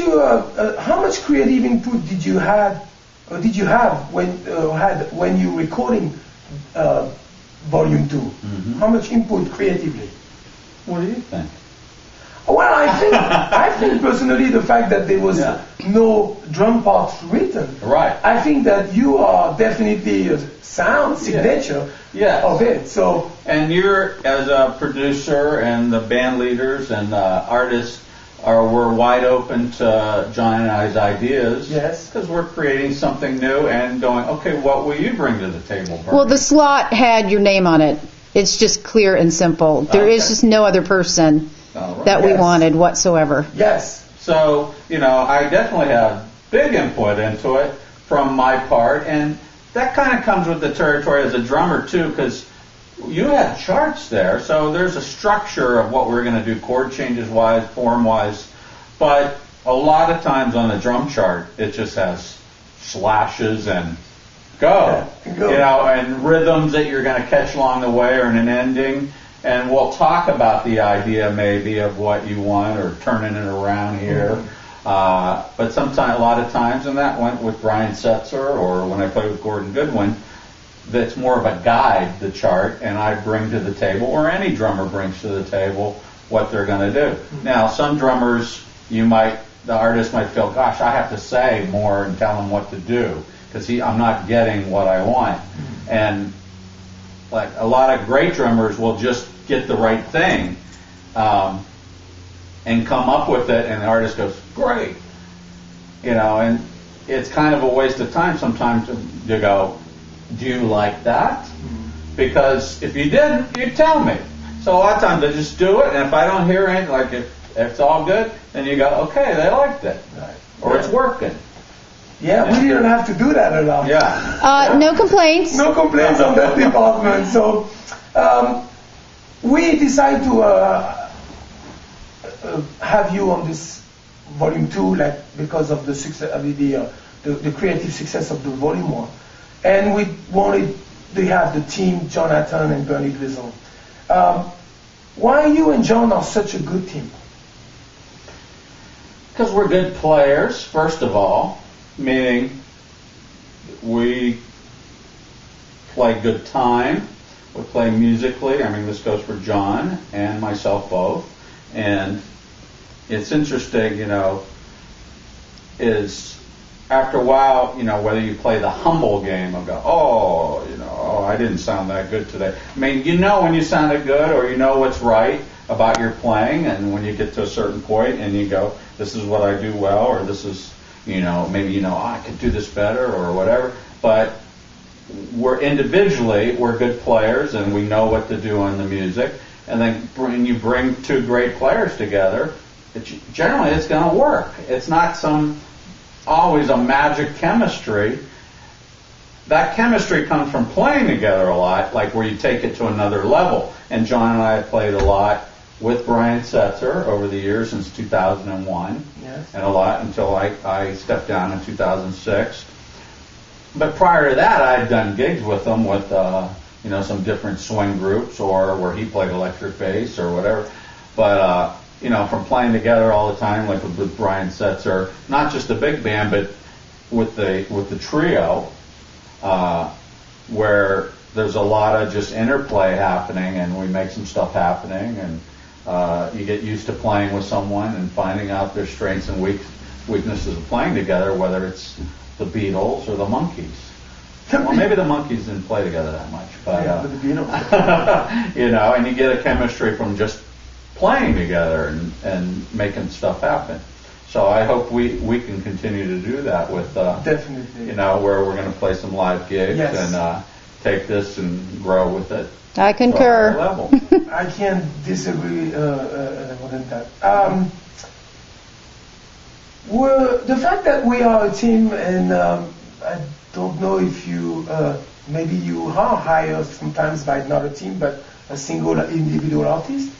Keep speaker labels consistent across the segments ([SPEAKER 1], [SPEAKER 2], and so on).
[SPEAKER 1] how much creative input did you have when you recording Volume 2?
[SPEAKER 2] Mm-hmm.
[SPEAKER 1] How much input creatively?
[SPEAKER 2] What do you think?
[SPEAKER 1] Well, I think personally the fact that there was no drum parts written.
[SPEAKER 2] Right.
[SPEAKER 1] I think that you are definitely a sound signature of it. So.
[SPEAKER 2] And you're, as a producer and the band leaders and artists, we're wide open to John and I's ideas.
[SPEAKER 1] Yes.
[SPEAKER 2] Because we're creating something new and going, okay, what will you bring to the table, Bernie?
[SPEAKER 3] Well, the slot had your name on it. It's just clear and simple. There is just no other person that we wanted whatsoever.
[SPEAKER 1] Yes.
[SPEAKER 2] So, I definitely have big input into it from my part, and that kind of comes with the territory as a drummer, too, because you had charts there, so there's a structure of what we're going to do, chord changes-wise, form-wise, but a lot of times on the drum chart, it just has slashes and go. And rhythms that you're going to catch along the way or in an ending. And we'll talk about the idea maybe of what you want or turning it around here. Mm-hmm. But sometimes, a lot of times, and that went with Brian Setzer or when I played with Gordon Goodwin, that's more of a guide, the chart, and I bring to the table, or any drummer brings to the table, what they're going to do. Mm-hmm. Now, some drummers, the artist might feel, gosh, I have to say more and tell him what to do because I'm not getting what I want. Mm-hmm. And like a lot of great drummers will just get the right thing and come up with it, and the artist goes, great. And it's kind of a waste of time sometimes to go, do you like that? Because if you didn't, you'd tell me. So a lot of times I just do it, and if I don't hear anything, like if it's all good, then you go, okay, they liked it. Right. Or it's working.
[SPEAKER 1] Yeah, we didn't have to do that a lot.
[SPEAKER 3] No complaints.
[SPEAKER 1] No complaints on that department. So we decided to have you on this Volume 2, because of the success, the creative success of the Volume 1, and we wanted to have the team Jonathan and Bernie Dresel. Why you and John are such a good team?
[SPEAKER 2] Because we're good players, first of all. Meaning we play good time, we play musically. I mean, this goes for John and myself both. And it's interesting, is after a while, whether you play the humble game of go, I didn't sound that good today. I mean, when you sounded good or what's right about your playing, and when you get to a certain point and you go, this is what I do well, or this is maybe I could do this better or whatever, but we're good players and we know what to do on the music, and then when you bring two great players together, generally it's going to work. It's not always a magic chemistry. That chemistry comes from playing together a lot, like where you take it to another level, and John and I have played a lot with Brian Setzer over the years since 2001, and a lot until I stepped down in 2006. But prior to that, I had done gigs with him with some different swing groups, or where he played electric bass or whatever. But from playing together all the time, like with Brian Setzer, not just the big band, but with the trio, where there's a lot of just interplay happening, and we make some stuff happening, and you get used to playing with someone and finding out their strengths and weaknesses of playing together, whether it's the Beatles or the Monkees. Well, maybe the Monkees didn't play together that much, but
[SPEAKER 1] the Beatles.
[SPEAKER 2] And you get a chemistry from just playing together and making stuff happen. So I hope we can continue to do that with
[SPEAKER 1] definitely.
[SPEAKER 2] Where we're going to play some live gigs and take this and grow with it.
[SPEAKER 3] I concur.
[SPEAKER 2] Level.
[SPEAKER 1] I can't disagree more than that. The fact that we are a team, and I don't know if you, maybe you are hired sometimes by not a team, but a single individual artist,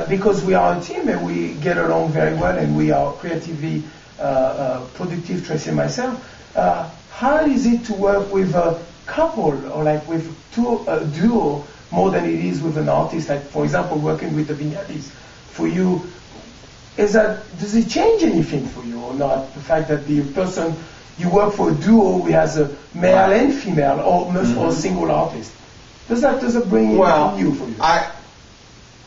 [SPEAKER 1] because we are a team and we get along very well and we are creatively productive, Tracy and myself. How is it to work with a couple or with a duo more than it is with an artist? Like, for example, working with the Vignatis. For you, does it change anything for you or not? The fact that the person you work for a duo who has a male and female or single artist, does it bring anything new for you?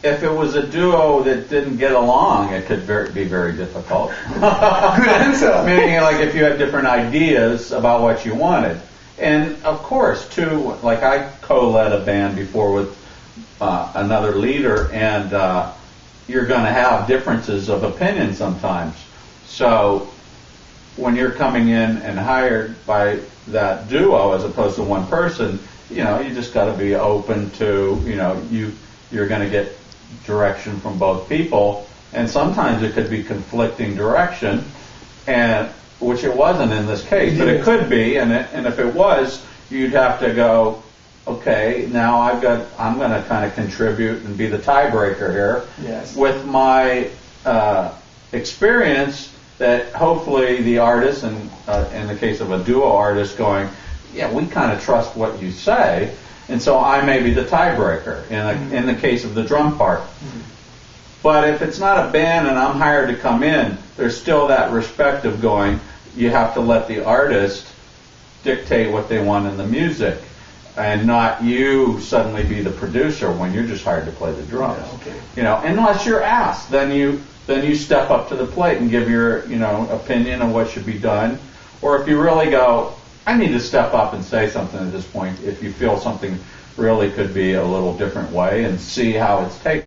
[SPEAKER 2] If it was a duo that didn't get along, it could be very difficult.
[SPEAKER 1] Good answer.
[SPEAKER 2] Meaning, like if you had different ideas about what you wanted. And of course, too, like I co-led a band before with another leader, and you're going to have differences of opinion sometimes. So when you're coming in and hired by that duo as opposed to one person, you just got to be open to, you're going to get direction from both people, and sometimes it could be conflicting direction, and which it wasn't in this case, but it could be, and if it was, you'd have to go, okay, now I'm going to kind of contribute and be the tiebreaker here with my experience that hopefully the artist, and in the case of a duo artist, going, yeah, we kind of trust what you say, and so I may be the tiebreaker in the case of the drum part. But if it's not a band and I'm hired to come in, there's still that respect of going, you have to let the artist dictate what they want in the music, and not you suddenly be the producer when you're just hired to play the drums. Unless you're asked, then you step up to the plate and give your opinion on what should be done. Or if you really go, I need to step up and say something at this point, if you feel something really could be a little different way, and see how it's taken.